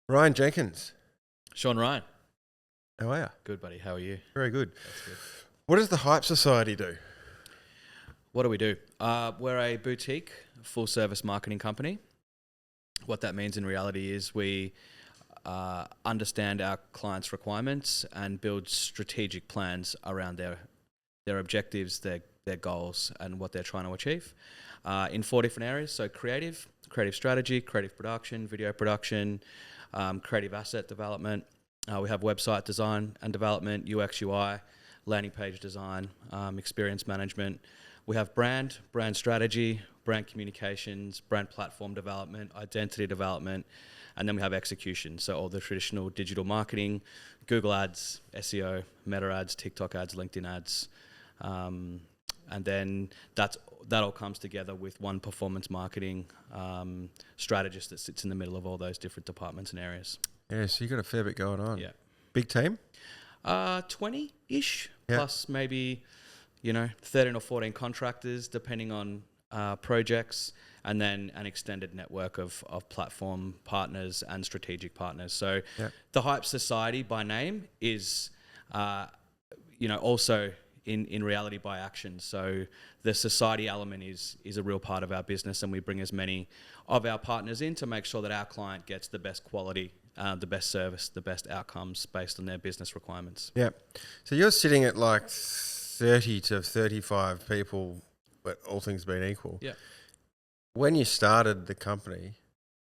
Ryan Jenkins, Shaun Ryan. how are you? Good, buddy. How are you? Very good. That's good. What does the Hype Society do? What do we do? We're a boutique, full-service marketing company. What that means in reality is we understand our clients' requirements and build strategic plans around their objectives, their goals, and what they're trying to achieve in 4 different areas. So creative strategy, creative production, video production, creative asset development. We have website design and development, UX, UI, landing page design, experience management. We have brand strategy, brand communications, brand platform development, identity development, and then we have execution. So all the traditional digital marketing, Google ads, SEO, Meta ads, TikTok ads, LinkedIn ads. And then that all comes together with one performance marketing strategist that sits in the middle of all those different departments and areas. Yeah, so you got a fair bit going on. Yeah. Big team? 20-ish, Yeah. plus maybe, 13 or 14 contractors, depending on projects, and then an extended network of platform partners and strategic partners. So the Hype Society by name is, also in reality by action. So the society element is a real part of our business, and we bring as many of our partners in to make sure that our client gets the best quality, the best service, the best outcomes based on their business requirements. Yeah. So you're sitting at like 30 to 35 people, but all things being equal. Yeah. When you started the company,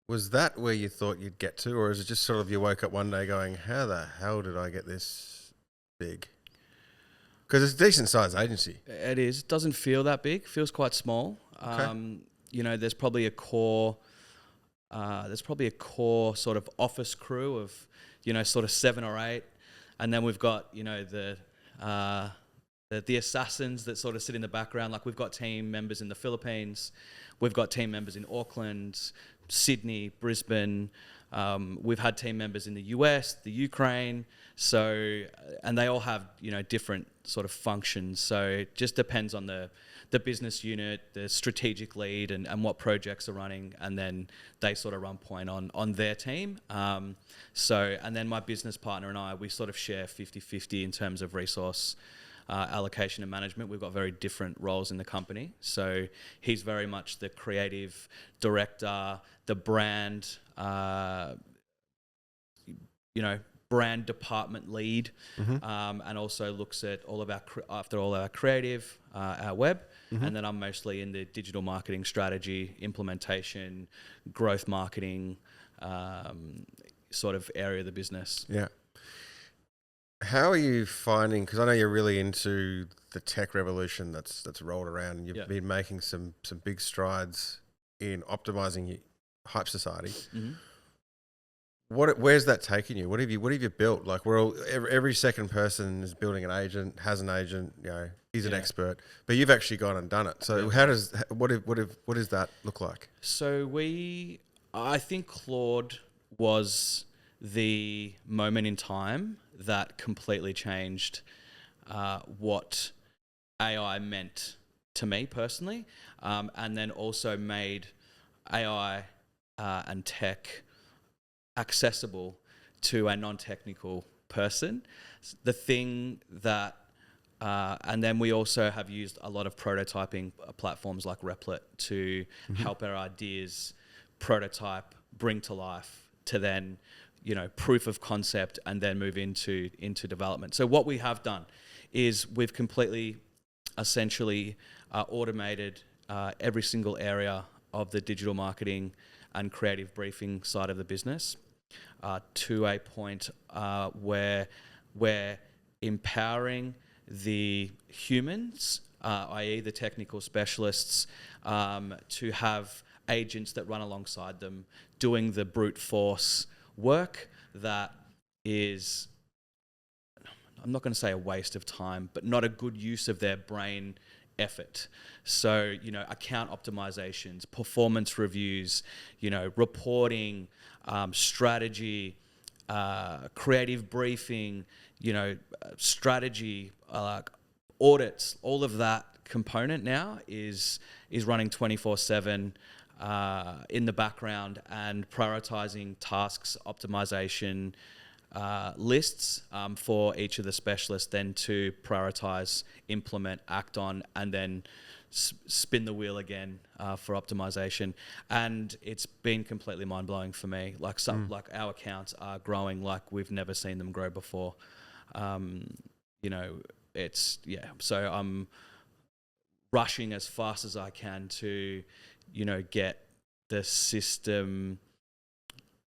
was that where you thought you'd get to, or is it just sort of you woke up one day going, how the hell did I get this big? Because it's a decent sized agency. It is. It doesn't feel that big. It feels quite small. Okay. There's probably a core sort of office crew of, sort of 7 or 8. And then we've got, the assassins that sort of sit in the background. Like we've got team members in the Philippines. We've got team members in Auckland, Sydney, Brisbane. We've had team members in the US, the Ukraine. So, and they all have, different sort of functions. So it just depends on the business unit, the strategic lead, and what projects are running. And then they sort of run point on their team. And then my business partner and I, we sort of share 50-50 in terms of resource allocation and management. We've got very different roles in the company. So he's very much the creative director, the brand, brand department lead, and also looks at all of our creative, our web, and then I'm mostly in the digital marketing strategy, implementation, growth marketing, sort of area of the business. Yeah. How are you finding, because I know you're really into the tech revolution that's rolled around, and you've been making some big strides in optimizing your Hype Society. Mm-hmm. Where's that taking you? What have you built? Like every second person is building an agent, has an agent, he's an expert, but you've actually gone and done it. So what does that look like? So I think Claude was the moment in time that completely changed what AI meant to me personally, and then also made AI and tech accessible to a non-technical person. The thing that, and then we also have used a lot of prototyping platforms like Replit to help our ideas prototype, bring to life, to then, proof of concept, and then move into development. So what we have done is we've completely, essentially, automated every single area of the digital marketing and creative briefing side of the business to a point where we're empowering the humans, i.e. the technical specialists, to have agents that run alongside them doing the brute force work that is, I'm not going to say a waste of time, but not a good use of their brain effort. So, account optimizations, performance reviews, reporting, strategy, creative briefing, strategy, audits, all of that component now is running 24/7 in the background and prioritizing tasks, optimization lists for each of the specialists, then to prioritize, implement, act on, and then spin the wheel again for optimization. And it's been completely mind-blowing for me. Like like our accounts are growing like we've never seen them grow before. So I'm rushing as fast as I can to, get the system.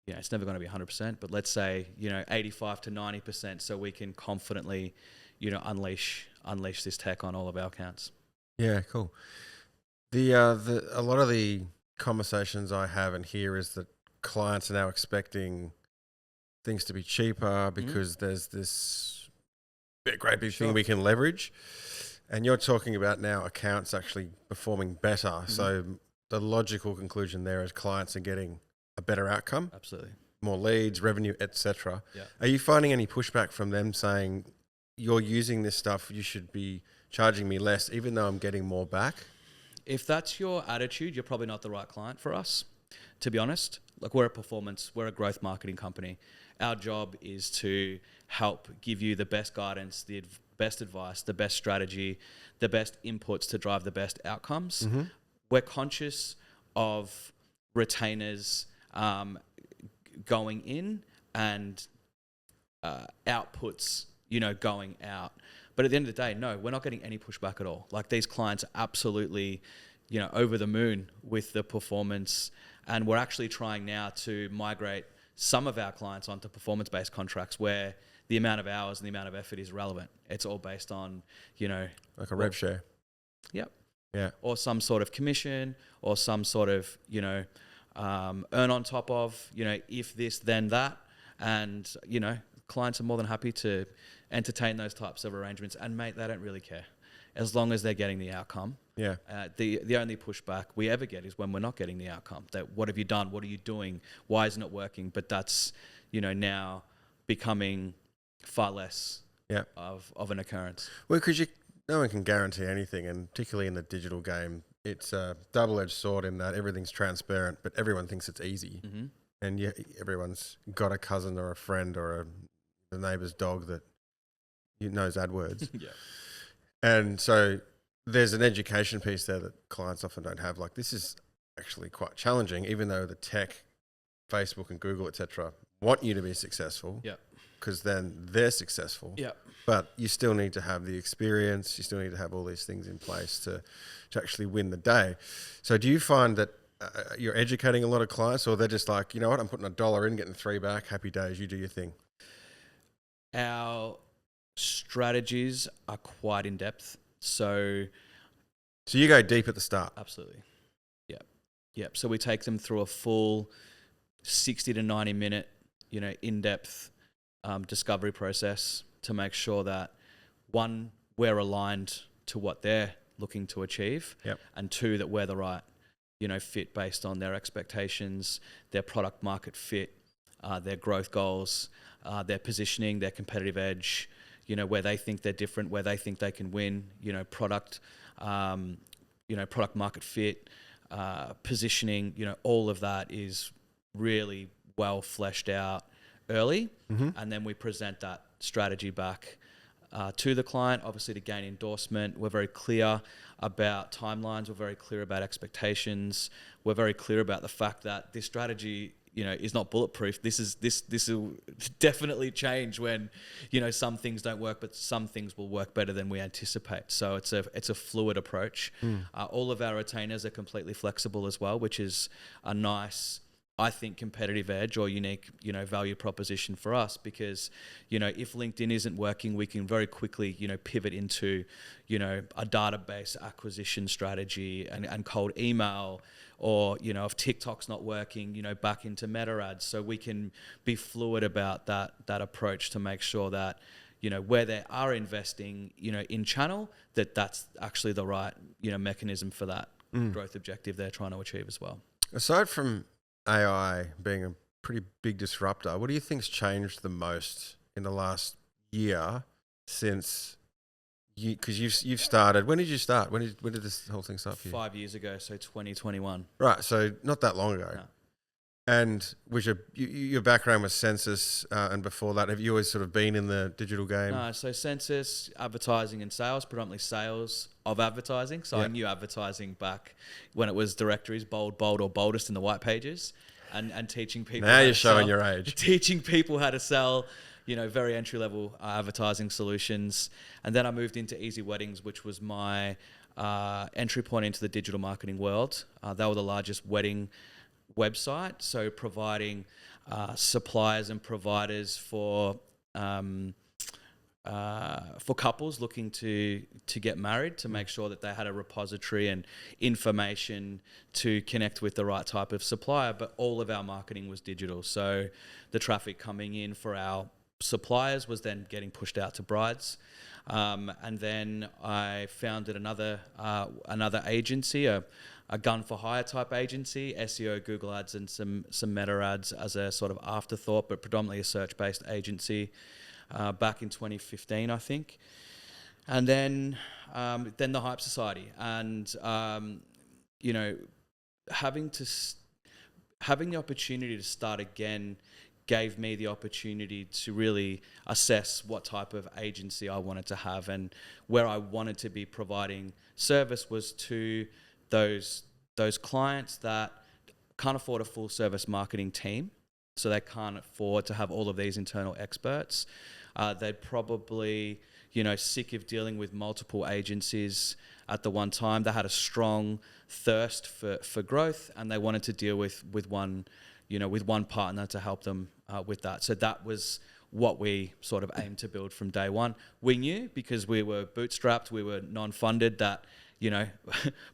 It's never going to be 100%, but let's say, 85 to 90%, so we can confidently, unleash this tech on all of our accounts. Yeah, cool. A lot of the conversations I have and hear is that clients are now expecting things to be cheaper because there's this great big thing we can leverage. And you're talking about now accounts actually performing better. So the logical conclusion there is clients are getting a better outcome. Absolutely. More leads, revenue, etc. Yeah. Are you finding any pushback from them saying, you're using this stuff, you should be charging me less, even though I'm getting more back? If that's your attitude, you're probably not the right client for us, to be honest. Like, we're a growth marketing company. Our job is to help give you the best guidance, the best advice, the best strategy, the best inputs to drive the best outcomes. We're conscious of retainers going in and outputs, going out. But at the end of the day, no, we're not getting any pushback at all. Like, these clients are absolutely, over the moon with the performance. And we're actually trying now to migrate some of our clients onto performance-based contracts where the amount of hours and the amount of effort is relevant. It's all based on, like a rev share. Yep. Yeah. Or some sort of commission or some sort of, earn on top of, if this, then that. And, clients are more than happy to entertain those types of arrangements. And mate, they don't really care as long as they're getting the outcome. Yeah. The only pushback we ever get is when we're not getting the outcome. That, what have you done? What are you doing? Why isn't it working? But that's, now becoming far less of an occurrence. Well, because no one can guarantee anything, and particularly in the digital game, it's a double-edged sword in that everything's transparent, but everyone thinks it's easy. And everyone's got a cousin or a friend or the neighbour's dog that knows AdWords. Yeah. And so there's an education piece there that clients often don't have. Like, this is actually quite challenging, even though the tech, Facebook and Google, etc., want you to be successful. Yeah. Because then they're successful. Yeah. But you still need to have the experience. You still need to have all these things in place to actually win the day. So do you find that you're educating a lot of clients, or they're just like, you know what, I'm putting $1 in, getting 3 back, happy days, you do your thing? Our strategies are quite in depth. So you go deep at the start. Absolutely. Yep. So we take them through a full 60 to 90 minute, in-depth discovery process to make sure that, one, we're aligned to what they're looking to achieve, and two, that we're the right, fit based on their expectations, their product market fit, their growth goals, their positioning, their competitive edge, where they think they're different, where they think they can win, product market fit, positioning, all of that is really well fleshed out early. And then we present that strategy back to the client, obviously to gain endorsement. We're very clear about timelines. We're very clear about expectations. We're very clear about the fact that this strategy, is not bulletproof. This will definitely change when, some things don't work, but some things will work better than we anticipate. So it's a fluid approach. All of our retainers are completely flexible as well, which is a nice, I think, competitive edge or unique, value proposition for us, because, if LinkedIn isn't working, we can very quickly, pivot into, a database acquisition strategy and cold email, or, if TikTok's not working, back into meta ads. So we can be fluid about that approach to make sure that, where they are investing, in channel, that's actually the right, mechanism for that growth objective they're trying to achieve as well. Aside from AI being a pretty big disruptor, what do you think's changed the most in the last year since because you've started. When did you start? When did this whole thing start for you? 5 years ago, so 2021. Right, so not that long ago. No. And was your background was census, and before that, have you always sort of been in the digital game? No, so census, advertising and sales, predominantly sales of advertising. So I knew advertising back when it was directories, bold, or boldest in the white pages, and teaching people. Now you're showing your age. Teaching people how to sell, very entry level advertising solutions. And then I moved into Easy Weddings, which was my entry point into the digital marketing world. They were the largest wedding website, so providing suppliers and providers for couples looking to get married, to make sure that they had a repository and information to connect with the right type of supplier. But all of our marketing was digital, so the traffic coming in for our suppliers was then getting pushed out to brides. And then I founded another agency, a gun for hire type agency, SEO, Google ads, and some meta ads as a sort of afterthought, but predominantly a search-based agency back in 2015, I think. And then the Hype Society, and having the opportunity to start again gave me the opportunity to really assess what type of agency I wanted to have, and where I wanted to be providing service was to those clients that can't afford a full service marketing team, so they can't afford to have all of these internal experts. They'd probably, sick of dealing with multiple agencies at the one time. They had a strong thirst for growth, and they wanted to deal with one partner to help them with that. So that was what we sort of aimed to build from day one. We knew, because we were bootstrapped, we were non-funded, that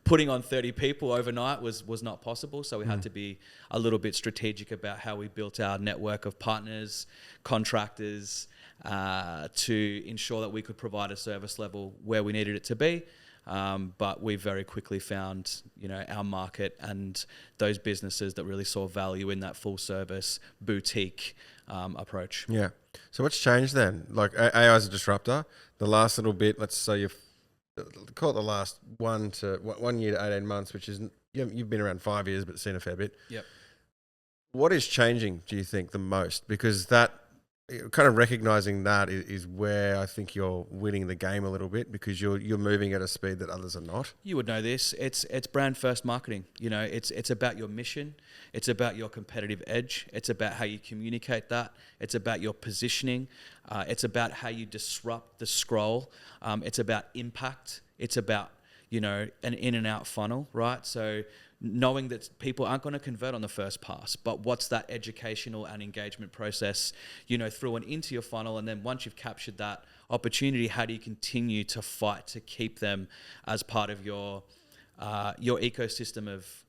putting on 30 people overnight was not possible. So we had to be a little bit strategic about how we built our network of partners, contractors, to ensure that we could provide a service level where we needed it to be. But we very quickly found, our market and those businesses that really saw value in that full service boutique approach. Yeah. So what's changed then? Like AI is a disruptor. The last little bit, let's say you've call it the last 1 year to 18 months, which is, you've been around 5 years, but seen a fair bit. Yep. What is changing, do you think, the most? Because that, kind of recognizing that is where I think you're winning the game a little bit, because you're moving at a speed that others are not. You would know this. It's brand first marketing. It's about your mission. It's about your competitive edge. It's about how you communicate that. It's about your positioning. It's about how you disrupt the scroll. It's about impact. It's about, an in and out funnel, right? So knowing that people aren't going to convert on the first pass, but what's that educational and engagement process, through and into your funnel. And then once you've captured that opportunity, how do you continue to fight to keep them as part of your ecosystem of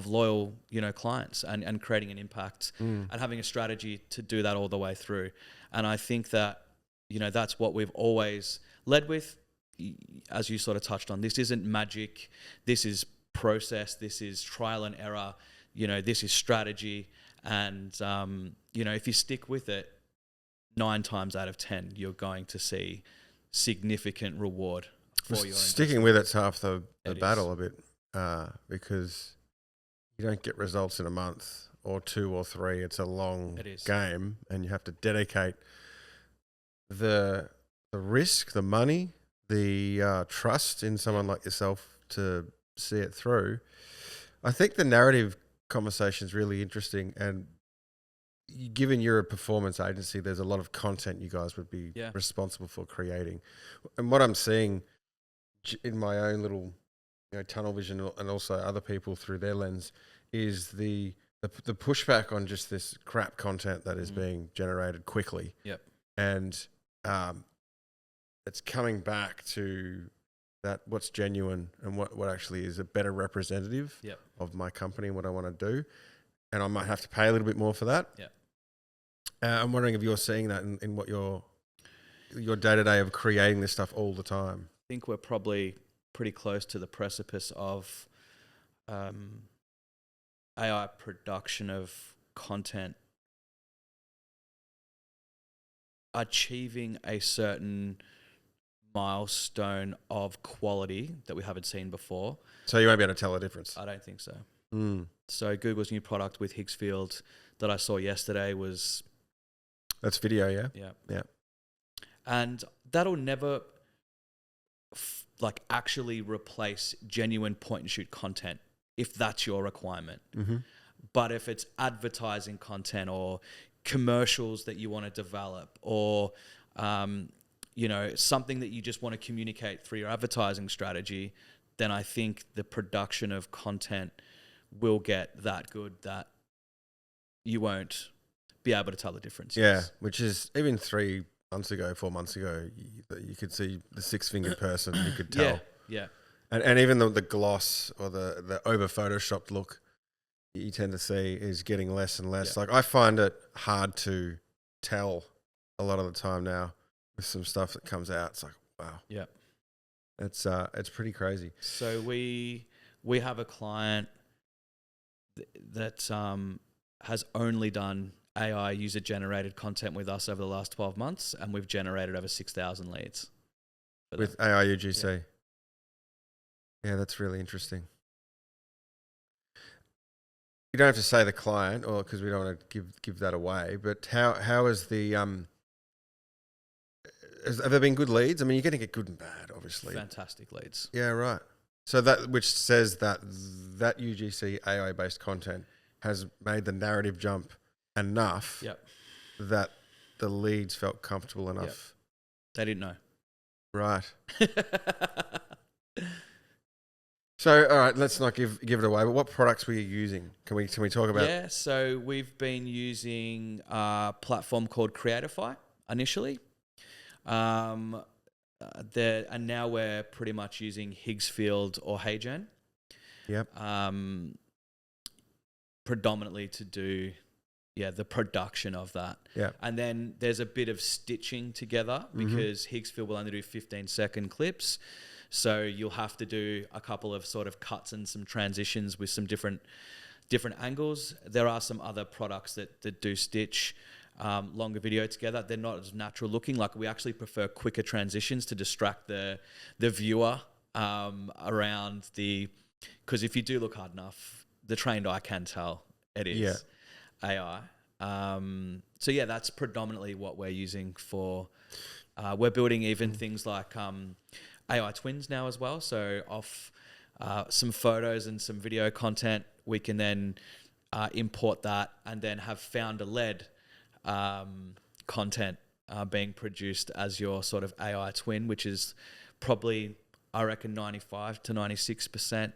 loyal, clients, and creating an impact and having a strategy to do that all the way through. And I think that, that's what we've always led with. As you sort of touched on, this isn't magic. This is process. This is trial and error. This is strategy. And, if you stick with it, 9 times out of 10, you're going to see significant reward for your sticking with it's half the battle a bit, because you don't get results in a month or 2 or 3. It's a long game, and you have to dedicate the risk, the money, the trust in someone like yourself to see it through. I think the narrative conversation is really interesting, and given you're a performance agency, there's a lot of content you guys would be responsible for creating. And what I'm seeing in my own little tunnel vision, and also other people through their lens, is the pushback on just this crap content that is being generated quickly. Yep. And it's coming back to that what's genuine and what actually is a better representative of my company and what I want to do. And I might have to pay a little bit more for that. Yeah. I'm wondering if you're seeing that in what your day-to-day of creating this stuff all the time. I think we're probably pretty close to the precipice of AI production of content achieving a certain milestone of quality that we haven't seen before. So you won't be able to tell the difference. I don't think so. Mm. So Google's new product with Higgsfield that I saw yesterday was... That's video, yeah? Yeah. Yeah. And that'll never actually replace genuine point and shoot content if that's your requirement. Mm-hmm. But if it's advertising content or commercials that you want to develop or, something that you just want to communicate through your advertising strategy, then I think the production of content will get that good that you won't be able to tell the difference. Yeah, which is even 3 months ago, 4 months ago, you could see the six-fingered person. You could tell. Yeah. And even the gloss or the over-photoshopped look you tend to see is getting less and less. Yeah. Like I find it hard to tell a lot of the time now with some stuff that comes out. It's like, wow. Yeah. It's pretty crazy. So we have a client that has only done AI user-generated content with us over the last 12 months, and we've generated over 6,000 leads. With AI UGC. Yeah, that's really interesting. You don't have to say the client, or because we don't want to give that away. But how is the have there been good leads? I mean, you're going to get good and bad, obviously. Fantastic leads. Yeah, right. So that which says that UGC AI based content has made the narrative jump enough. Yep. That the leads felt comfortable enough. Yep. They didn't know. Right. So, all right, let's not give it away. But what products were you using? Can we talk about? Yeah, so we've been using a platform called Creatify initially, and now we're pretty much using Higgsfield or HeyGen. Yep. Predominantly to do, the production of that. Yeah. And then there's a bit of stitching together because Higgsfield will only do 15-second clips. So you'll have to do a couple of sort of cuts and some transitions with some different angles. There are some other products that do stitch longer video together. They're not as natural looking. Like we actually prefer quicker transitions to distract the viewer around because if you do look hard enough, the trained eye can tell it is AI. So that's predominantly what we're using for. We're building even things like AI twins now as well. So off some photos and some video content, we can then import that and then have founder-led content being produced as your sort of AI twin, which is probably, I reckon, 95 to 96%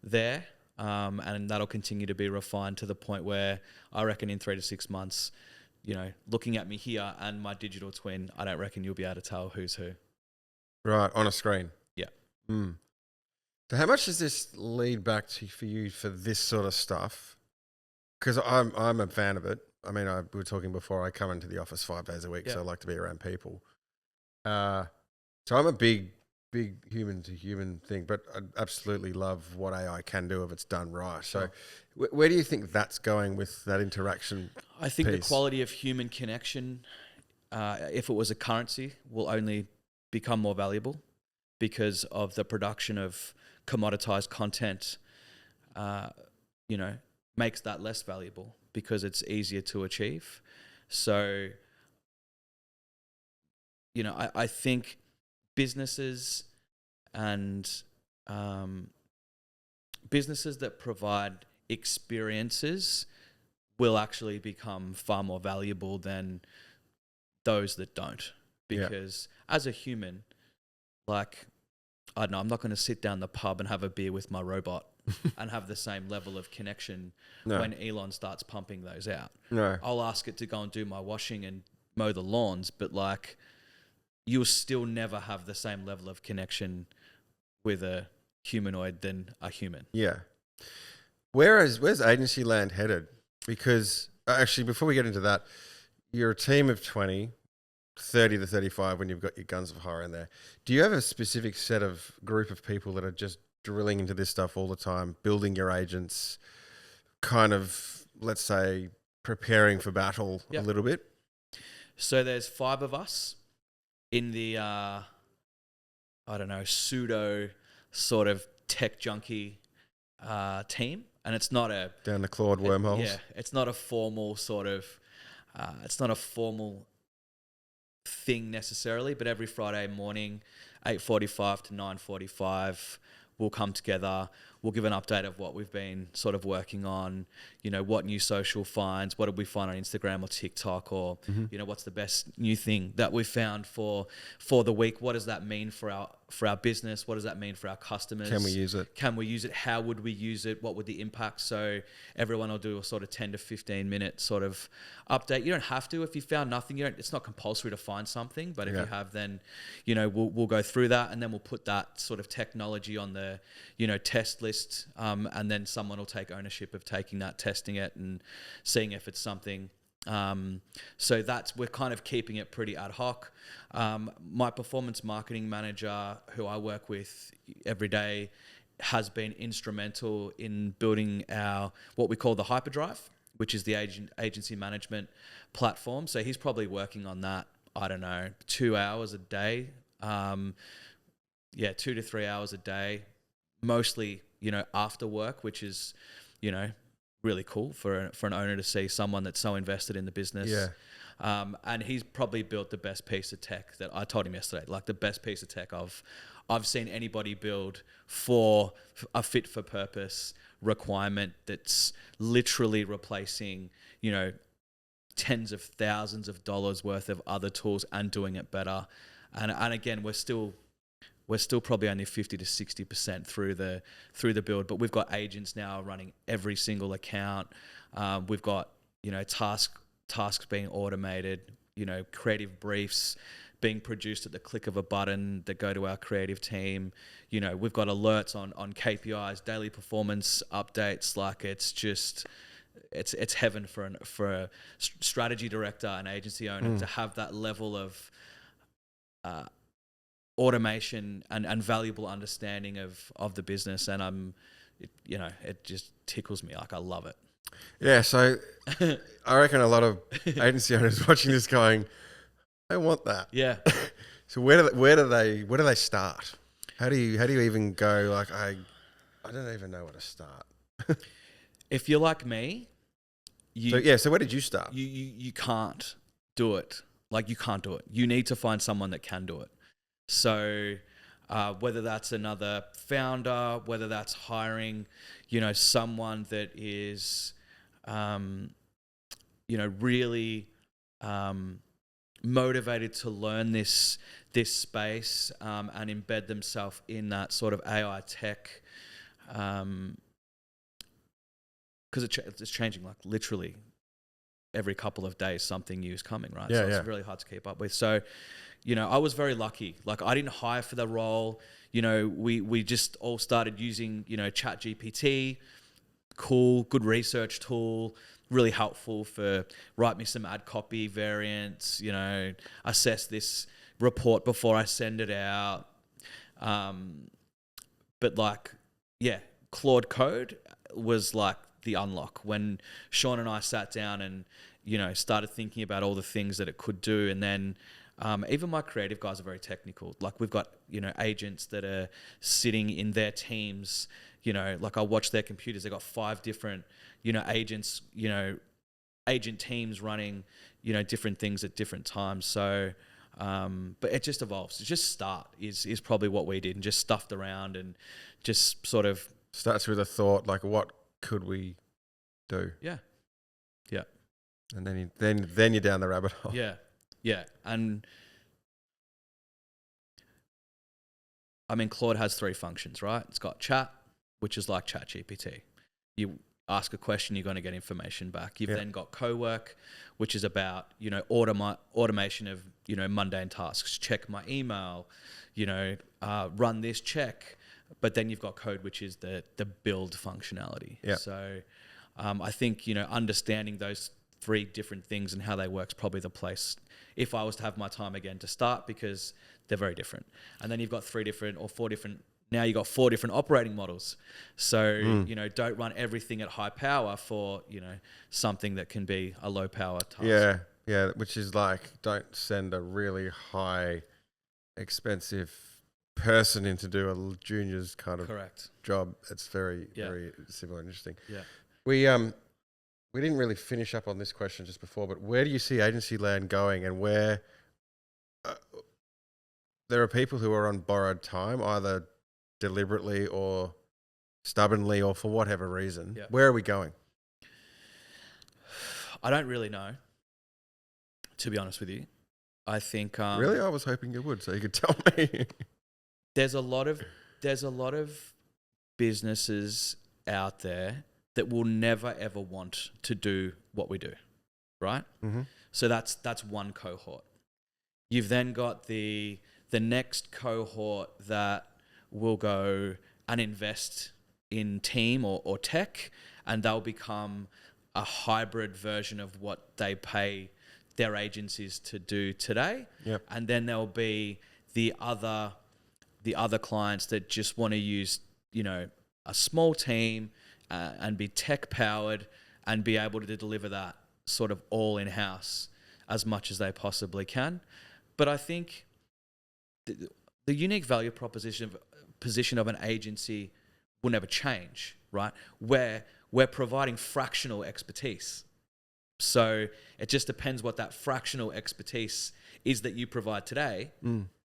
there. And that'll continue to be refined to the point where I reckon in 3 to 6 months, looking at me here and my digital twin, I don't reckon you'll be able to tell who's who. Right, on a screen. Yeah. Mm. So how much does this lead back to for you for this sort of stuff? Because I'm a fan of it. I mean, we were talking before. I come into the office 5 days a week, so I like to be around people. So I'm a big human to human thing, but I absolutely love what AI can do if it's done right. So where do you think that's going with that interaction? I think piece? The quality of human connection, if it was a currency, will only become more valuable because of the production of commoditized content, makes that less valuable because it's easier to achieve. So, I think businesses and businesses that provide experiences will actually become far more valuable than those that don't. Because as a human, I don't know, I'm not going to sit down the pub and have a beer with my robot and have the same level of connection when Elon starts pumping those out. No. I'll ask it to go and do my washing and mow the lawns, but you'll still never have the same level of connection with a humanoid than a human. Yeah. Where's agency land headed? Because actually, before we get into that, you're a team of 20, 30 to 35 when you've got your guns of horror in there. Do you have a specific set of group of people that are just drilling into this stuff all the time, building your agents, kind of, let's say, preparing for battle a little bit? So there's 5 of us in the I don't know, pseudo sort of tech junkie team, and it's not a Down the Claude wormholes. yeah, it's not a formal sort of it's not a formal thing necessarily, but every Friday morning, 8:45 to 9:45, we'll come together. We'll give an update of what we've been sort of working on, you know, what new social finds, what did we find on Instagram or TikTok, or, you know, what's the best new thing that we found for the week? What does that mean for our business? What does that mean for our customers? Can we use it? Can we use it? How would we use it? What would the impact? So everyone will do a sort of 10 to 15 minute sort of update. You don't have to. If you found nothing, it's not compulsory to find something, but if you have, then, you know, we'll go through that, and then we'll put that sort of technology on the, you know, test list. And then someone will take ownership of taking that, testing it, and seeing if it's something. So we're kind of keeping it pretty ad hoc. My performance marketing manager, who I work with every day, has been instrumental in building our, what we call the hyperdrive, which is the agency management platform. So he's probably working on that, I don't know, 2 hours a day. 2 to 3 hours a day, mostly, you know, after work, which is, you know, really cool for an owner to see someone that's so invested in the business. Yeah. And he's probably built the best piece of tech that I told him yesterday, like the best piece of tech I've seen anybody build for a fit for purpose requirement that's literally replacing, you know, tens of thousands of dollars worth of other tools and doing it better. And again, we're still probably only 50 to 60% through the build, but we've got agents now running every single account. We've got, you know, tasks being automated, you know, creative briefs being produced at the click of a button that go to our creative team. You know, we've got alerts on KPIs, daily performance updates. Like, it's just, it's heaven for a strategy director and agency owner to have that level of automation and valuable understanding of the business. And it just tickles me. Like, I love it. Yeah. So I reckon a lot of agency owners watching this going, I want that. Yeah. So where do they start? How do you even go? Like, I don't even know where to start. If you're like me, so where did you start? You can't do it. Like, you can't do it. You need to find someone that can do it. So whether that's another founder, whether that's hiring, you know, someone that is, you know, really motivated to learn this space and embed themselves in that sort of AI tech, because it's changing, like, literally every couple of days something new is coming, right? Yeah, so it's really hard to keep up with. So, you know, I was very lucky. Like, I didn't hire for the role. You know, we just all started using, you know, ChatGPT. Cool, good research tool, really helpful for write me some ad copy variants, you know, assess this report before I send it out. But like, yeah, Claude Code was like the unlock when Shaun and I sat down and, you know, started thinking about all the things that it could do. And then even my creative guys are very technical. Like, we've got, you know, agents that are sitting in their teams, you know, like, I watch their computers. They've got 5 different, you know, agents, you know, agent teams running, you know, different things at different times. So, but it just evolves. Just start is probably what we did, and just stuffed around and just sort of starts with a thought, like, what could we do? Yeah. And then you're down the rabbit hole. Yeah. And I mean, Claude has 3 functions, right? It's got chat, which is like ChatGPT. You ask a question, you're going to get information back. You've then got co-work, which is about, you know, automation of, you know, mundane tasks. Check my email, you know, run this check. But then you've got code, which is the build functionality. Yeah. So I think, you know, understanding those 3 different things and how they work is probably the place, if I was to have my time again, to start, because they're very different. And then you've got 4 different, now you've got 4 different operating models. So, you know, don't run everything at high power for, you know, something that can be a low power task. Yeah, which is like, don't send a really high, expensive person in to do a junior's kind of Correct. job. It's very, Yeah. very similar and interesting. Yeah. We didn't really finish up on this question just before, but where do you see agency land going, and where there are people who are on borrowed time, either deliberately or stubbornly or for whatever reason? Yeah. Where are we going? I don't really know, to be honest with you. I think Really, I was hoping you would, so you could tell me. there's a lot of businesses out there that will never ever want to do what we do, right? Mm-hmm. So that's one cohort. You've then got the next cohort that will go and invest in team or tech, and they'll become a hybrid version of what they pay their agencies to do today. Yep. And then there'll be the other clients that just want to use, a small team and be tech powered and be able to deliver that sort of all in house as much as they possibly can. But I think the unique value position of an agency will never change, right? Where we're providing fractional expertise. So it just depends what that fractional expertise is that you provide today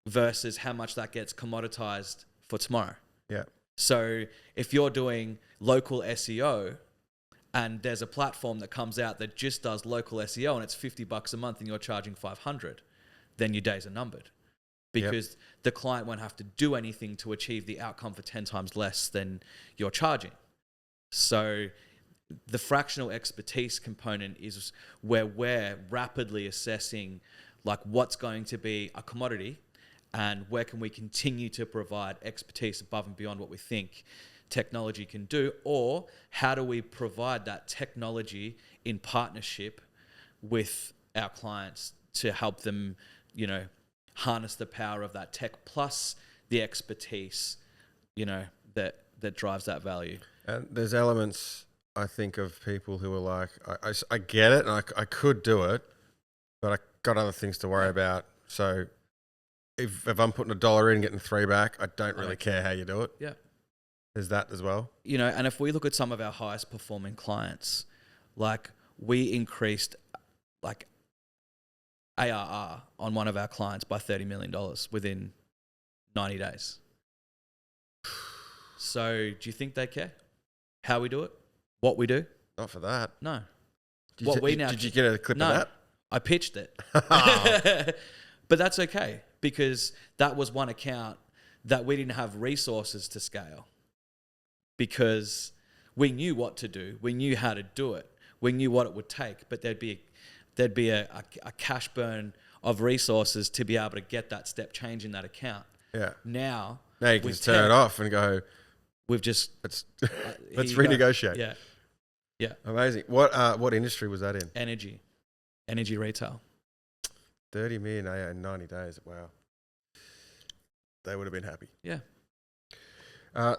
versus how much that gets commoditized for tomorrow. Yeah. So if you're doing local SEO and there's a platform that comes out that just does local SEO and it's $50 a month and you're charging 500, then your days are numbered, because the client won't have to do anything to achieve the outcome for 10 times less than you're charging. So the fractional expertise component is where we're rapidly assessing like what's going to be a commodity and where can we continue to provide expertise above and beyond what we think technology can do, or how do we provide that technology in partnership with our clients to help them, harness the power of that tech plus the expertise, that drives that value. And there's elements, I think, of people who are like, I get it and I could do it, but I got other things to worry about. So if I'm putting $1 in and getting $3 back, I don't really care how you do it. Yeah. There's that as well. And if we look at some of our highest performing clients, like we increased like ARR on one of our clients by $30 million within 90 days. So do you think they care how we do it? What we do? Not for that. No. Did you get a clip of that? I pitched it. But that's okay, because that was one account that we didn't have resources to scale, because we knew what to do. We knew how to do it. We knew what it would take, but there'd be a cash burn of resources to be able to get that step change in that account. Yeah. Now you can just turn it off and go, let's renegotiate. Yeah. Yeah. Amazing. What industry was that in? Energy retail. 30 million in 90 days. Wow. They would have been happy. Yeah.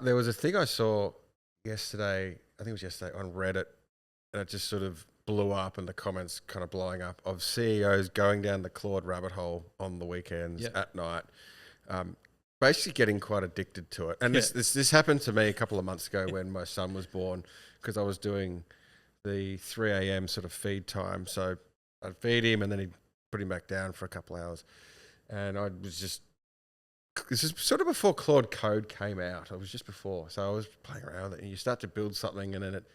There was a thing I saw yesterday, I think it was yesterday, on Reddit, and it just sort of blew up and the comments kind of blowing up, of CEOs going down the Claude rabbit hole on the weekends at night, basically getting quite addicted to it. And this happened to me a couple of months ago when my son was born, because I was doing the 3 a.m. sort of feed time. So I'd feed him and then he'd put him back down for a couple of hours. And I was just, this is sort of before Claude Code came out. It was just before. So I was playing around with it, and you start to build something and then it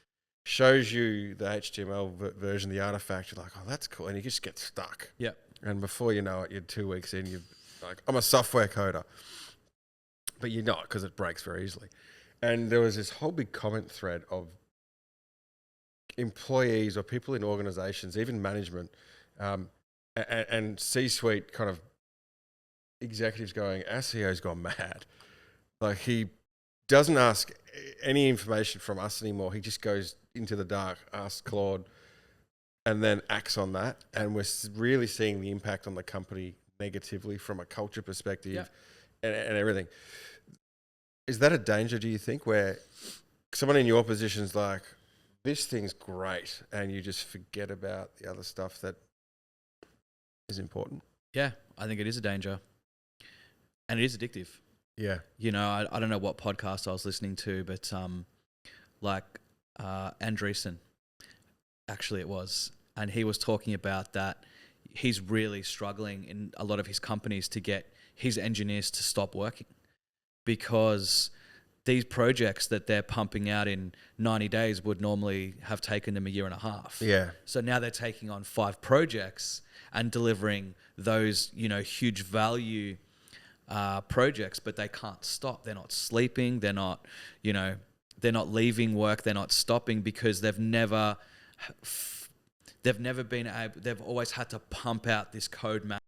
shows you the HTML version, the artifact. You're like, oh, that's cool. And you just get stuck. Yeah. And before you know it, you're 2 weeks in, you're like, I'm a software coder. But you're not, because it breaks very easily. And there was this whole big comment thread of employees or people in organizations, even management, and C-suite kind of executives going, our CEO's gone mad. Like, he doesn't ask any information from us anymore. He just goes into the dark, asks Claude, and then acts on that. And we're really seeing the impact on the company negatively from a culture perspective and everything. Is that a danger, do you think, where someone in your position's like, this thing's great, and you just forget about the other stuff that is important? Yeah, I think it is a danger. And it is addictive. Yeah. You know, I don't know what podcast I was listening to, but like Andreessen, actually it was, and he was talking about that he's really struggling in a lot of his companies to get his engineers to stop working, because these projects that they're pumping out in 90 days would normally have taken them a year and a half. Yeah. So now they're taking on 5 projects and delivering those, you know, huge value projects, but they can't stop. They're not sleeping. They're not, you know, they're not leaving work. They're not stopping because they've never been able, they've always had to pump out this code map.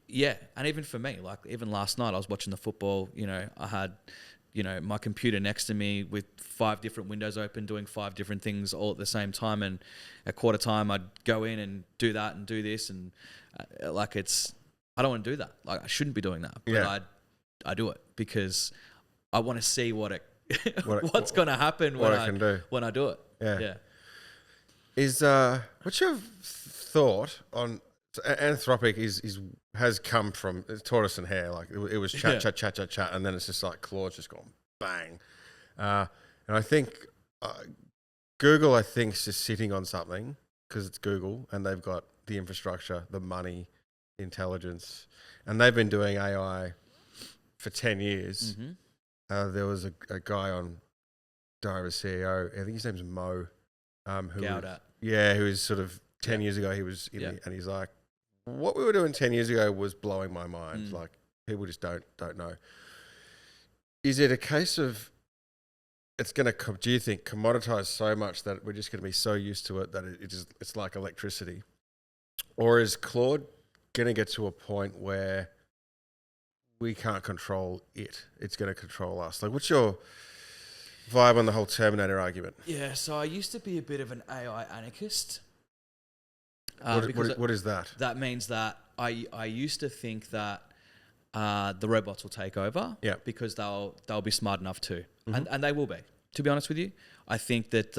Yeah, and even for me, like even last night I was watching the football, you know, I had, you know, my computer next to me with 5 different windows open doing 5 different things all at the same time, and at quarter time I'd go in and do that and do this, and like it's, I don't want to do that. Like I shouldn't be doing that, but I do it because I want to see what what's going to happen when I do it. Yeah. Is what's your thought on Anthropic has come from tortoise and hare, like it was chat, and then it's just like Claude's just gone bang, and I think Google, I think, is just sitting on something because it's Google and they've got the infrastructure, the money, the intelligence, and they've been doing AI for 10 years. Mm-hmm. There was a guy on Diary's CEO, I think his name's Mo, who was sort of 10 years ago, he was and he's like, what we were doing 10 years ago was blowing my mind. Like people just don't know. Is it a case of it's going to, do you think, commoditize so much that we're just going to be so used to it that it's like electricity? Or is Claude going to get to a point where we can't control it? It's going to control us. Like, what's your vibe on the whole Terminator argument? Yeah, so I used to be a bit of an AI anarchist. What is that? That means that I used to think that the robots will take over, because they'll be smart enough to, and they will be. To be honest with you, I think that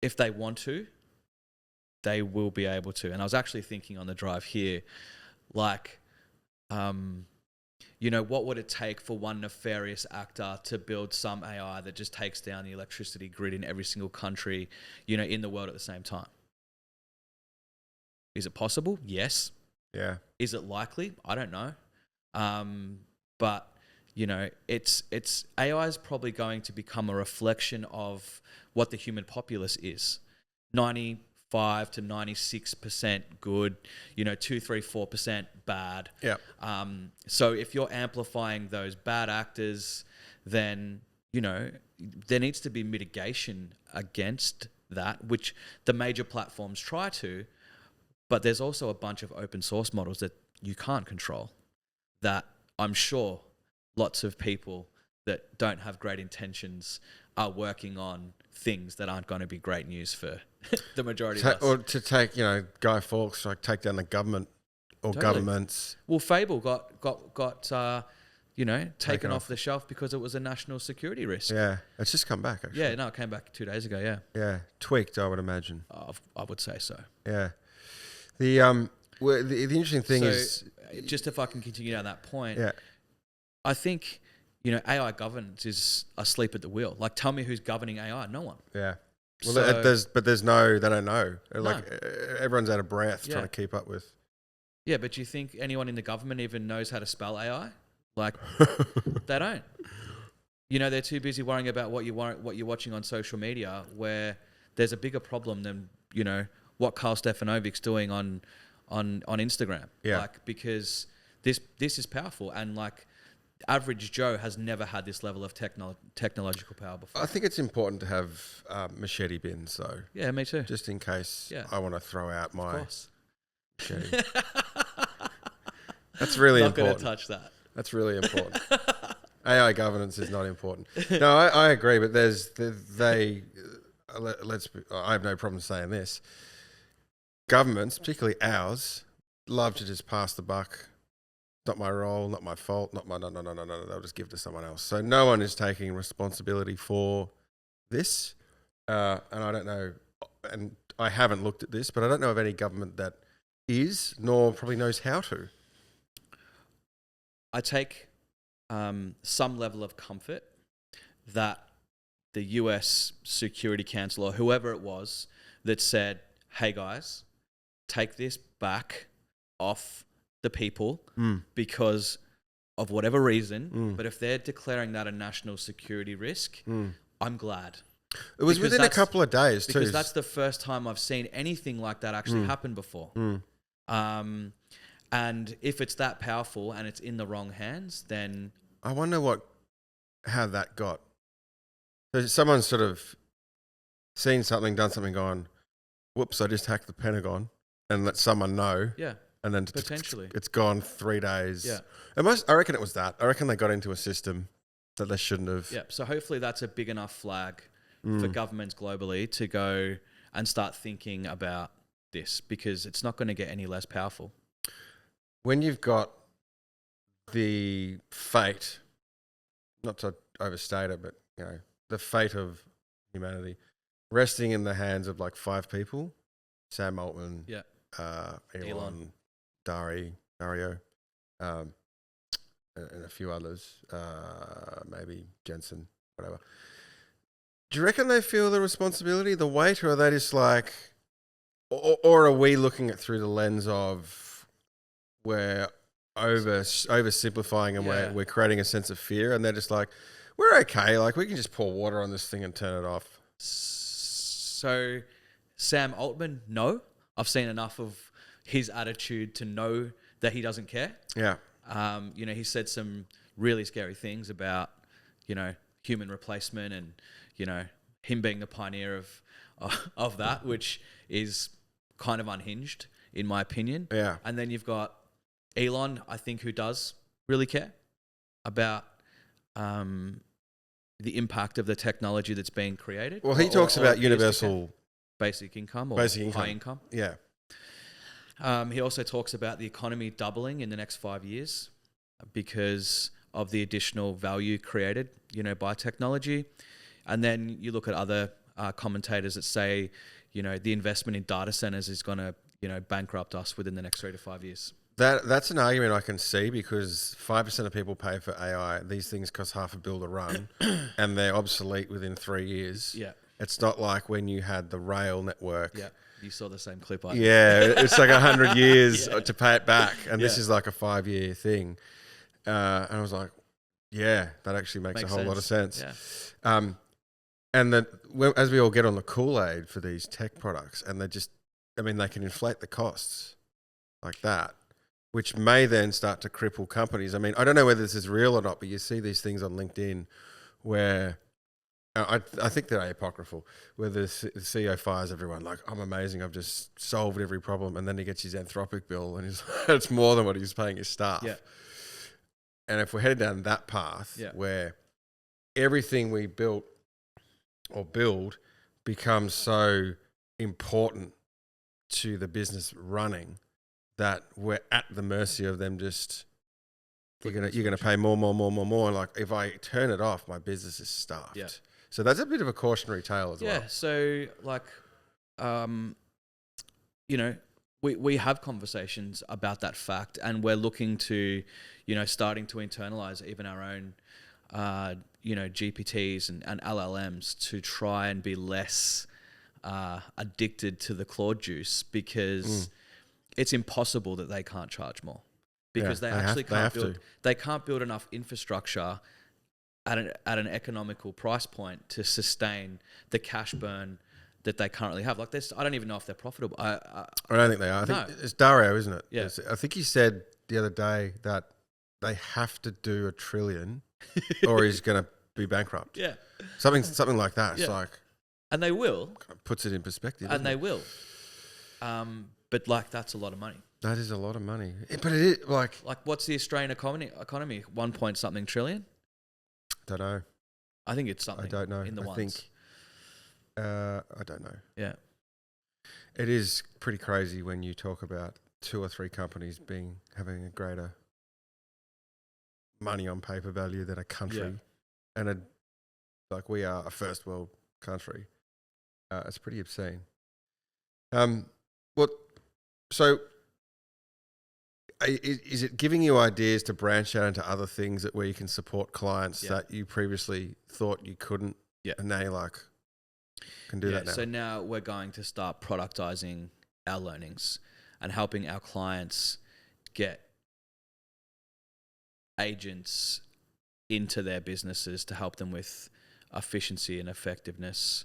if they want to, they will be able to. And I was actually thinking on the drive here, like, you know, what would it take for one nefarious actor to build some AI that just takes down the electricity grid in every single country, you know, in the world at the same time? Is it possible? Yes. Yeah. Is it likely? I don't know. But, you know, it's AI is probably going to become a reflection of what the human populace is. 95 to 96% good, you know, 2, 3, 4% bad. Yeah. So if you're amplifying those bad actors, then, you know, there needs to be mitigation against that, which the major platforms try to, but there's also a bunch of open source models that you can't control, that I'm sure lots of people that don't have great intentions are working on things that aren't going to be great news for the majority of us. Or to take, you know, Guy Fawkes, like take down the government or governments. Well, Fable got you know, taken off the shelf because it was a national security risk. Yeah, it's just come back, actually. Yeah, no, it came back 2 days ago, yeah. Yeah, tweaked, I would imagine. I would say so. Yeah. The interesting thing is... Just if I can continue down that point, yeah, I think, you know, AI governance is asleep at the wheel. Like, tell me who's governing AI? No one. Yeah. Well, So- they don't know. Like, everyone's out of breath trying to keep up with... Yeah, but do you think anyone in the government even knows how to spell AI? Like, they don't. You know, they're too busy worrying about what you're watching on social media, where there's a bigger problem than, you know, what Karl Stefanovic's doing on Instagram. Yeah. Like, because this is powerful, and like average Joe has never had this level of technological power before. I think it's important to have machete bins, though. Yeah, me too. Just in case I want to throw out my machete. That's really not important. Not going to touch that. That's really important. AI governance is not important. No, I agree, but I have no problem saying this. Governments, particularly ours, love to just pass the buck. Not my role, not my fault, not my no. They'll just give it to someone else. So no one is taking responsibility for this. And I don't know, and I haven't looked at this, but I don't know of any government that is, nor probably knows how to. I take some level of comfort that the US Security Council or whoever it was that said, hey guys, take this back off the people because of whatever reason. But if they're declaring that a national security risk, I'm glad. It was Because within a couple of days too. Because that's the first time I've seen anything like that actually happen before. And if it's that powerful and it's in the wrong hands, then I wonder how that got. So someone's sort of seen something, done something, gone, whoops, I just hacked the Pentagon, and let someone know. yeah, And then potentially it's gone 3 days. Yeah. I reckon it was that. I reckon they got into a system that they shouldn't have. Yeah. So hopefully that's a big enough flag for governments globally to go and start thinking about this, because it's not going to get any less powerful. When you've got the fate, not to overstate it, but the fate of humanity resting in the hands of like 5 people, Sam Altman, Elon, Dario, and a few others, maybe Jensen, whatever. Do you reckon they feel the responsibility, the weight, or are they just like, or are we looking at through the lens of we're oversimplifying and we're creating a sense of fear, and they're just like, we're okay, like we can just pour water on this thing and turn it off? So Sam Altman, no. I've seen enough of his attitude to know that he doesn't care. Yeah. He said some really scary things about, human replacement and, him being the pioneer of that, which is kind of unhinged in my opinion. Yeah. And then you've got Elon, I think, who does really care about the impact of the technology that's being created. Well, he talks about universal basic income or high income. Yeah. He also talks about the economy doubling in the next 5 years because of the additional value created, by technology. And then you look at other commentators that say, the investment in data centers is going to, bankrupt us within the next 3 to 5 years. That's an argument I can see, because 5% of people pay for AI. These things cost $500 million to run, and they're obsolete within 3 years. Yeah. It's not like when you had the rail network. Yeah. You saw the same clip. Yeah, it's like 100 years to pay it back, and this is like a 5-year thing. And I was like, yeah, that actually makes a whole lot of sense. Yeah. And then as we all get on the Kool-Aid for these tech products, and they can inflate the costs like that, which may then start to cripple companies. I mean, I don't know whether this is real or not, but you see these things on LinkedIn where I think they're apocryphal, where the CEO fires everyone like, I'm amazing, I've just solved every problem, and then he gets his Anthropic bill and it's more than what he's paying his staff. Yeah. And if we're headed down that path where everything we built or build becomes so important to the business running that we're at the mercy of them, just you're gonna pay more. And like, if I turn it off, my business is starved. Yeah. So that's a bit of a cautionary tale as well. Yeah. So like, we have conversations about that fact, and we're looking to, starting to internalize even our own, GPTs and LLMs to try and be less addicted to the Claude juice, because it's impossible that they can't charge more, because they can't build enough infrastructure at an economical price point to sustain the cash burn that they currently have. Like this, I don't even know if they're profitable. I don't think they are. I think it's Dario, isn't it? Yeah. I think he said the other day that they have to do $1 trillion or he's going to be bankrupt. Yeah. Something like that. It's like, and they will. Kind of puts it in perspective. And they will. But like, that's a lot of money. That is a lot of money. But it is like what's the Australian economy? 1 point something trillion? Don't know. I think it's something. I don't know. In the ones. I don't know. Yeah. It is pretty crazy when you talk about 2 or 3 companies having a greater money on paper value than a country, and like we are a first world country. It's pretty obscene. What? So, is it giving you ideas to branch out into other things where you can support clients that you previously thought you couldn't? Yeah. And now you can do that now. So now we're going to start productizing our learnings and helping our clients get agents into their businesses to help them with efficiency and effectiveness,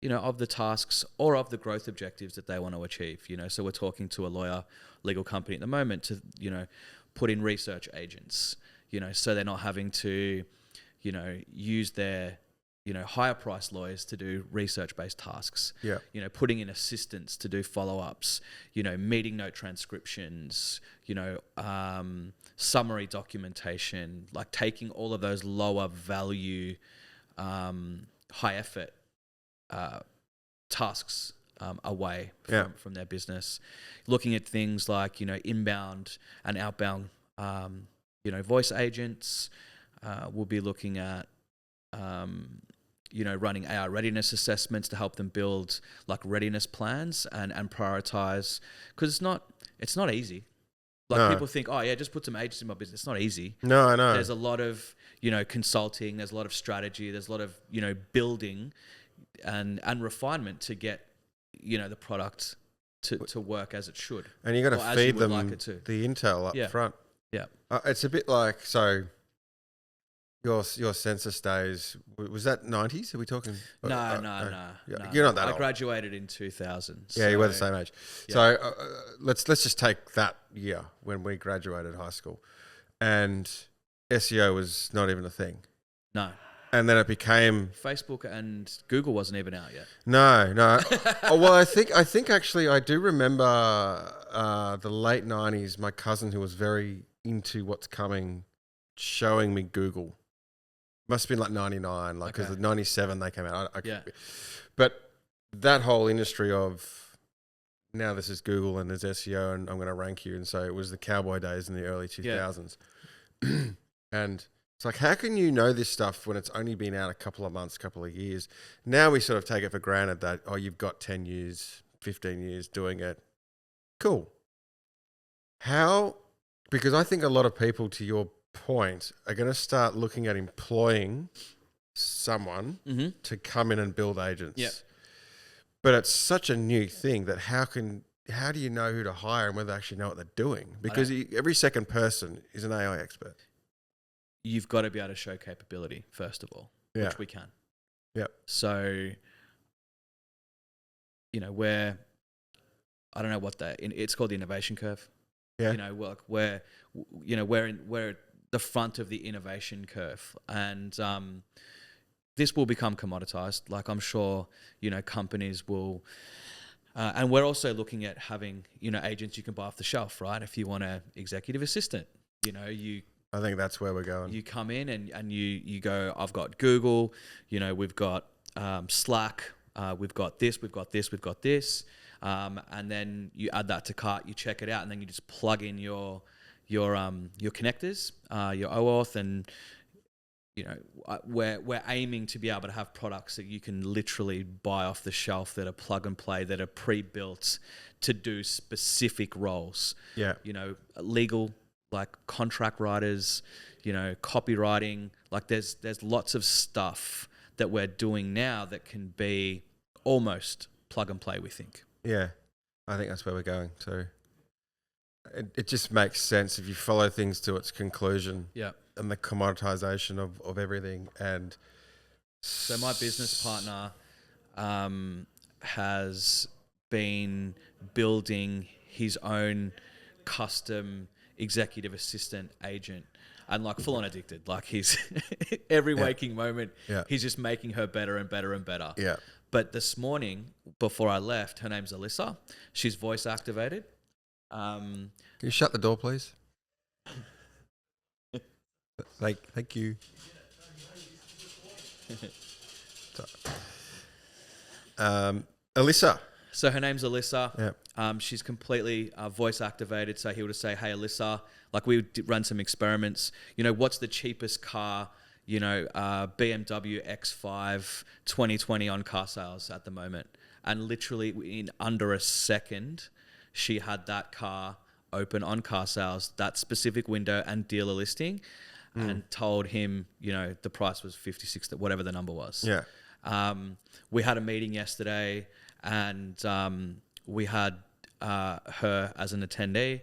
of the tasks or of the growth objectives that they want to achieve. So we're talking to a legal company at the moment to, put in research agents, so they're not having to, use their, higher priced lawyers to do research-based tasks. Yeah. Putting in assistants to do follow-ups, meeting note transcriptions, summary documentation, like taking all of those lower value, high effort tasks away from their business. Looking at things like, inbound and outbound, voice agents. We'll be looking at, running AI readiness assessments to help them build like readiness plans and prioritize, because it's not easy. Like people think, just put some agents in my business. It's not easy. No, I know. There's a lot of, consulting, there's a lot of strategy, there's a lot of, building and refinement to get, the product to work as it should. And you got to feed them the intel up front. Yeah. It's a bit like, so your census days, was that 90s? Are we talking? No. You're not that old. I graduated in 2000. Yeah, you were the same age. Yeah. So let's just take that year when we graduated high school, and SEO was not even a thing. No. And then it became Facebook, and Google wasn't even out yet. No. Well, I think actually I do remember the late 90s. My cousin, who was very into what's coming, showing me Google. Must have been like 99, like because 97 they came out. But that whole industry of now this is Google and there's SEO and I'm going to rank you, and so it was the cowboy days in the early 2000s. And it's like, how can you know this stuff when it's only been out a couple of months, couple of years? Now we sort of take it for granted that, you've got 10 years, 15 years doing it. Cool. How? Because I think a lot of people, to your point, are going to start looking at employing someone to come in and build agents. Yeah. But it's such a new thing that how do you know who to hire and whether they actually know what they're doing? Because every second person is an AI expert. You've got to be able to show capability, first of all, which we can. Yep. So, I don't know what it's called the innovation curve. Yeah. We're at the front of the innovation curve, and this will become commoditized. Like I'm sure, companies will, and we're also looking at having, agents you can buy off the shelf, right? If you want an executive assistant, I think that's where we're going. You come in and you go, I've got Google, we've got Slack, we've got this, we've got this, we've got this. And then you add that to cart, you check it out, and then you just plug in your connectors, your OAuth, and we're aiming to be able to have products that you can literally buy off the shelf that are plug and play, that are pre-built to do specific roles. Yeah. Legal, like contract writers, copywriting, like there's lots of stuff that we're doing now that can be almost plug and play, we think. Yeah, I think that's where we're going to. It just makes sense if you follow things to its conclusion. Yeah. And the commoditization of everything. And so my business partner has been building his own custom executive assistant agent, and like full on addicted. Like he's every waking moment, he's just making her better and better and better. Yeah. But this morning, before I left, her name's Alyssa. She's voice activated. Can you shut the door, please? Thank you. Alyssa, So her name's Alyssa. Yeah. She's completely voice activated. So he would say, "Hey, Alyssa," like we would run some experiments. What's the cheapest car? BMW X5 2020 on car sales at the moment. And literally in under a second, she had that car open on car sales, that specific window and dealer listing, and told him, the price was 56, whatever the number was. Yeah. We had a meeting yesterday, and we had her as an attendee,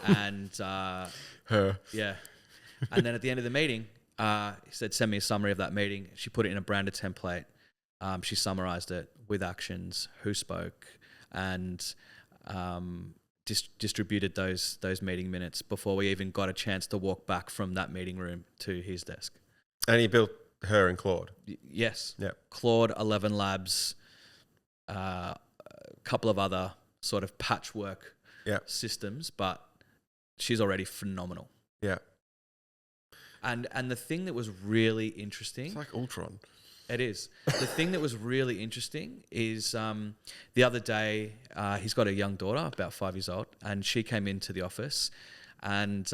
and Her. yeah. And then at the end of the meeting, he said, "Send me a summary of that meeting." She put it in a branded template. She summarized it with actions, who spoke, and distributed those meeting minutes before we even got a chance to walk back from that meeting room to his desk. And he built her in Claude. Yes. Yep. Claude, 11 Labs, a couple of other sort of patchwork systems, but she's already phenomenal. Yeah. And the thing that was really interesting... It's like Ultron. It is. The thing that was really interesting is the other day, he's got a young daughter, about 5 years old, and she came into the office, and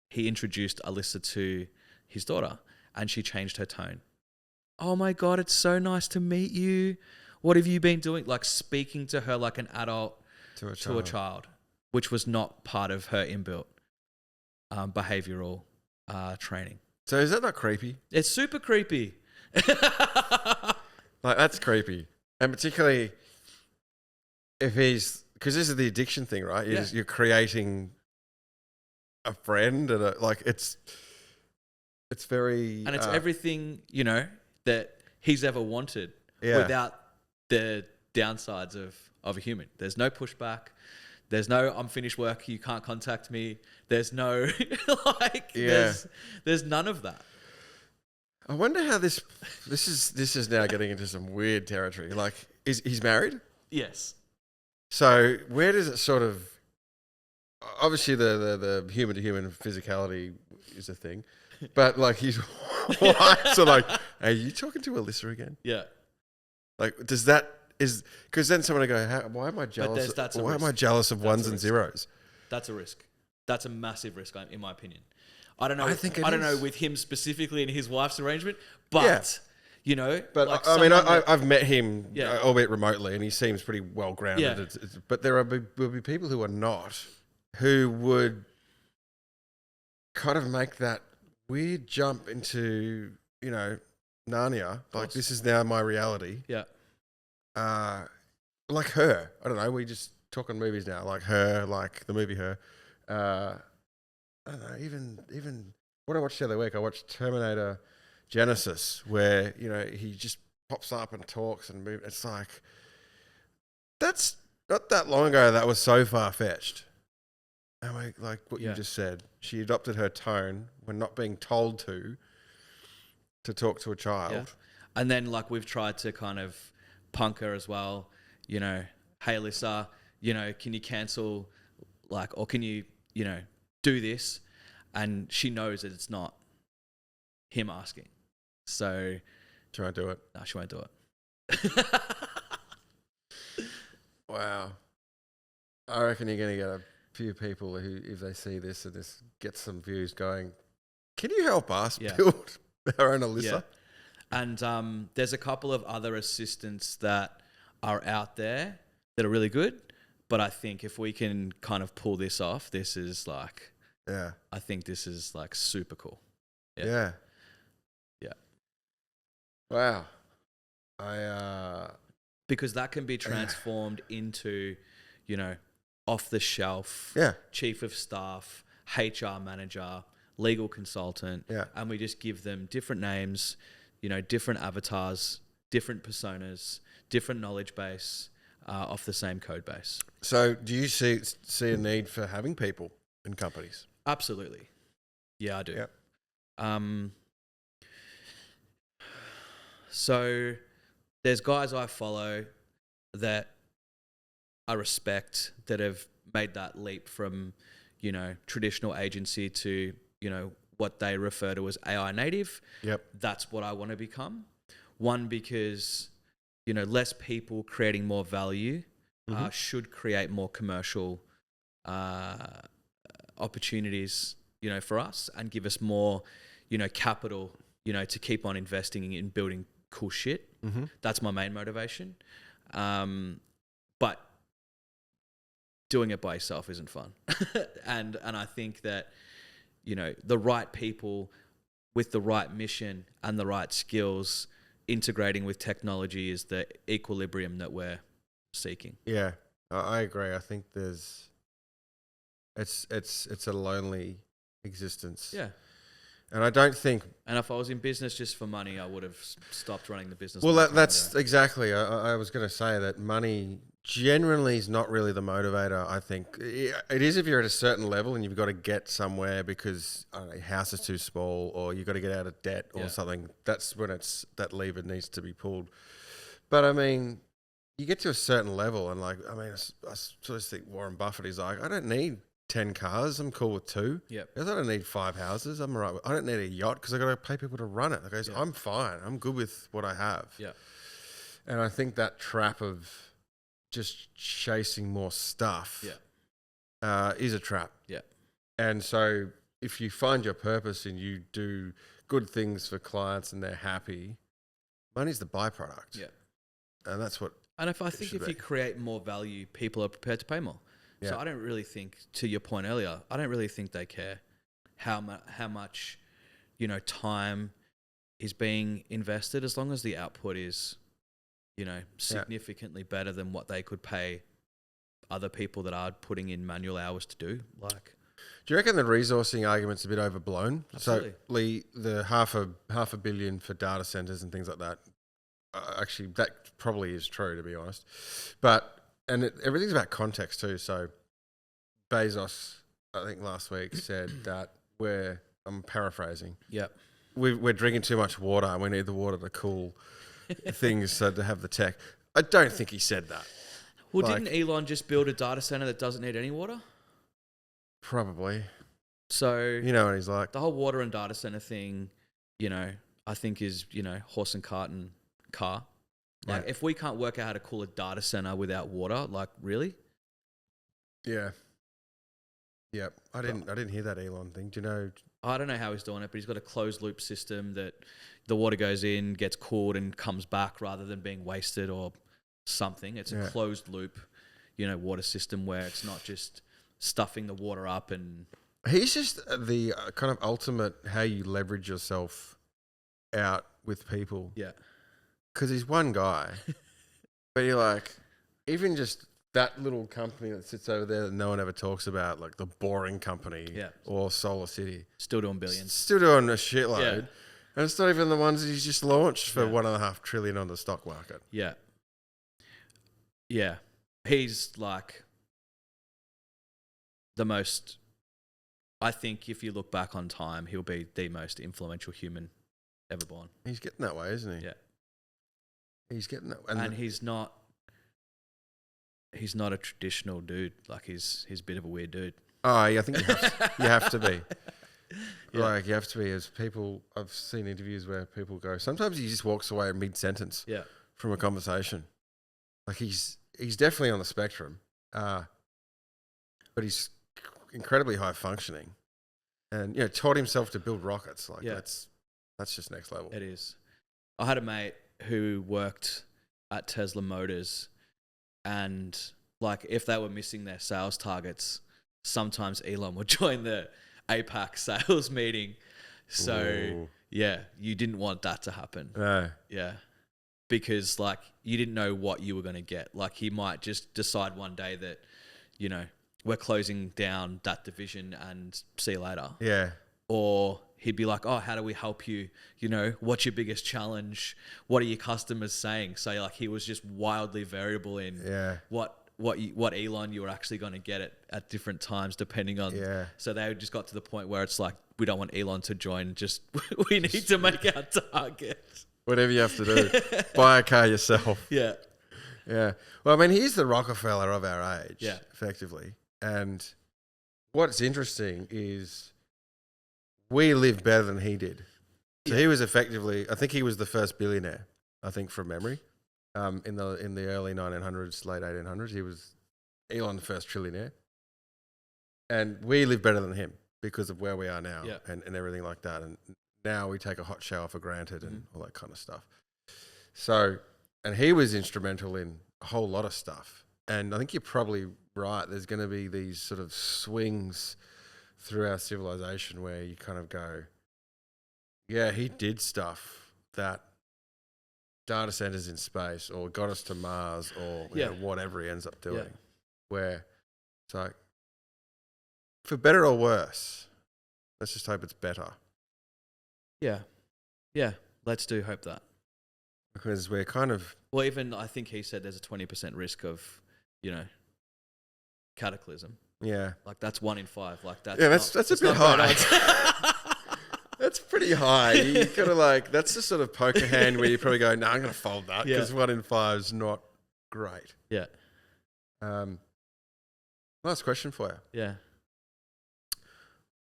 he introduced Alyssa to his daughter, and she changed her tone. "Oh my God, it's so nice to meet you. What have you been doing?" Like speaking to her like an adult to a child, which was not part of her inbuilt behavioral training. So is that not creepy? It's super creepy. Like, that's creepy. And particularly if he's... Because this is the addiction thing, right? You're creating a friend and it's very... And it's everything, that he's ever wanted without the downsides of a human. There's no pushback. There's no, "I'm finished work, you can't contact me." There's no, there's none of that. I wonder how this is now getting into some weird territory. Like, he's married? Yes. So where does it sort of... Obviously the human to human physicality is a thing, but like his wife, so like, "Are you talking to Alyssa again?" Yeah. Like, does that... Because then someone will go, "Why am I jealous? Why am I jealous of ones and zeros?" That's a risk. That's a massive risk, in my opinion. I don't know. I don't know with him specifically and his wife's arrangement, but But like I've met him, albeit remotely, and he seems pretty well grounded. Yeah. But will be people who are not, who would kind of make that weird jump into Narnia. Like, this is now my reality. Yeah. Like Her. I don't know. We just talk on movies now. Like Her, like the movie Her. I don't know, even what I watched the other week, I watched Terminator Genesis, where, he just pops up and talks and moves. It's like, that's not that long ago that was so far-fetched. And like what you just said, she adopted her tone when not being told to talk to a child. Yeah. And then like we've tried to kind of punk her as well, "Hey Alyssa, can you cancel, like, or can you, do this?" And she knows that it's not him asking. So She won't do it. no, she won't do it. Wow. I reckon you're going to get a few people who, if they see this and this gets some views, going, "Can you help us build our own Alyssa?" Yeah. And there's a couple of other assistants that are out there that are really good. But I think if we can kind of pull this off, this is like... Yeah. I think this is like super cool. Yeah. Yeah. Wow. Because that can be transformed into, off the shelf, chief of staff, HR manager, legal consultant. Yeah. And we just give them different names, different avatars, different personas, different knowledge base off the same code base. So do you see a need for having people in companies? Absolutely. Yeah, I do. Yep. So there's guys I follow that I respect that have made that leap from, traditional agency to, what they refer to as AI native. Yep. That's what I want to become. One, because, less people creating more value should create more commercial opportunities, for us, and give us more, capital, to keep on investing in building cool shit. That's my main motivation. But doing it by yourself isn't fun. and I think that, the right people with the right mission and the right skills integrating with technology is the equilibrium that we're seeking. Yeah, I agree. I think it's a lonely existence. Yeah. And I don't think... And if I was in business just for money, I would have stopped running the business. Well, that's exactly. I was going to say that money generally is not really the motivator. I think it is if you're at a certain level and you've got to get somewhere because, I don't know, your house is too small or you've got to get out of debt or something. That's when that lever needs to be pulled. But I mean, you get to a certain level and I sort of think Warren Buffett is like, I don't need 10 cars, I'm cool with 2. Yep. I don't need 5 houses, I'm all right. I don't need a yacht because I got to pay people to run it. I'm fine. I'm good with what I have. Yeah. And I think that trap of just chasing more stuff is a trap. Yeah. And so if you find your purpose and you do good things for clients and they're happy, money's the byproduct. Yeah. And that's what... And I think if you create more value, people are prepared to pay more. Yeah. So I don't really think, to your point earlier, I don't really think they care how much, time is being invested, as long as the output is, significantly better than what they could pay other people that are putting in manual hours to do. Do you reckon the resourcing argument's a bit overblown? Absolutely. So Lee, the half a billion for data centers and things like that, actually that probably is true, to be honest. But everything's about context too. So Bezos, I think last week, said that I'm paraphrasing. Yep. We're drinking too much water and we need the water to cool things so to have the tech. I don't think he said that. Well, didn't Elon just build a data center that doesn't need any water? Probably. So you know what he's like. The whole water and data center thing, I think is, horse and cart and car. If we can't work out how to cool a data center without water, really? Yeah. Yeah. I didn't hear that Elon thing. Do you know? I don't know how he's doing it, but he's got a closed loop system that the water goes in, gets cooled and comes back rather than being wasted or something. It's a closed loop, water system where it's not just stuffing the water up and... He's just the kind of ultimate how you leverage yourself out with people. Yeah. Because he's one guy, but you're like, even just that little company that sits over there that no one ever talks about, like the Boring Company or Solar City. Still doing billions. Still doing a shitload. Yeah. And it's not even the ones that he's just launched for $1.5 trillion on the stock market. Yeah. Yeah. He's the most, I think if you look back on time, he'll be the most influential human ever born. He's getting that way, isn't he? Yeah. He's getting that, and he's not a traditional dude. He's a bit of a weird dude. Oh, yeah, I think you have to be. Yeah. You have to be. As people, I've seen interviews where people go, sometimes he just walks away mid-sentence from a conversation. He's definitely on the spectrum, but he's incredibly high functioning, and taught himself to build rockets. That's just next level. It is. I had a mate who worked at Tesla Motors, and if they were missing their sales targets, sometimes Elon would join the APAC sales meeting. So you didn't want that to happen. No. Yeah. Because you didn't know what you were going to get. He might just decide one day that, we're closing down that division and see you later. Yeah. Or he'd be like, oh, how do we help you? What's your biggest challenge? What are your customers saying? So he was just wildly variable in what Elon you were actually going to get at different times depending on. Yeah. So they just got to the point where it's we don't want Elon to join. Just we need to make our target. Whatever you have to do, buy a car yourself. Yeah. Yeah. Well, he's the Rockefeller of our age. Yeah. Effectively. And what's interesting is we live better than he did. So he was effectively, I think he was the first billionaire, from memory. in the early 1900s, late 1800s. He was Elon, the first trillionaire, and we live better than him because of where we are now and everything like that. And now we take a hot shower for granted and all that kind of stuff. So, and he was instrumental in a whole lot of stuff. And I think you're probably right. There's going to be these sort of swings through our civilization where you kind of go, yeah, he did stuff that data centers in space or got us to Mars or you know, whatever he ends up doing, where it's like, for better or worse, let's just hope it's better. Yeah. Let's do hope that. Because we're kind of... Well, even I think he said there's a 20% risk of, you know, cataclysm. Yeah. Like that's 1 in 5. Like that's that's a bit high. That's pretty high. You kind of like, that's the sort of poker hand where you probably go, no, I'm going to fold that because 1 in 5 is not great. Yeah. Last question for you. Yeah.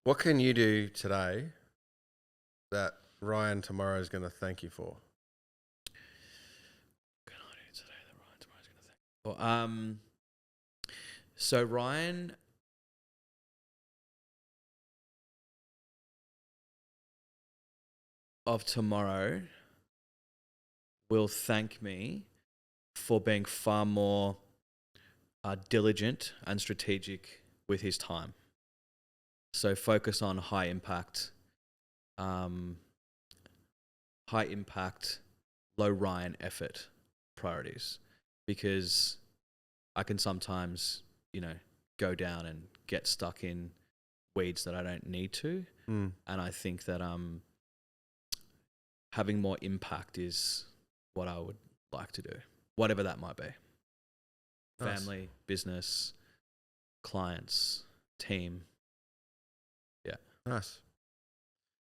What can you do today that Ryan tomorrow is going to thank you for? What can I do today that Ryan tomorrow is going to thank you for? So Ryan of tomorrow will thank me for being far more diligent and strategic with his time. So focus on high impact, low Ryan effort priorities, because I can sometimes, you know, go down and get stuck in weeds that I don't need to. And I think that having more impact is what I would like to do, whatever that might be. Nice. Family, business, clients, team. Yeah. Nice.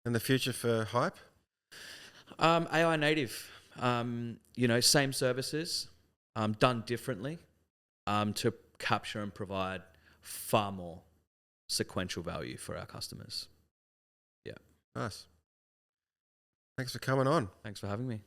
And the future for Hype? AI native, you know, same services, done differently, to capture and provide far more sequential value for our customers. Yeah. Nice. Thanks for coming on. Thanks for having me.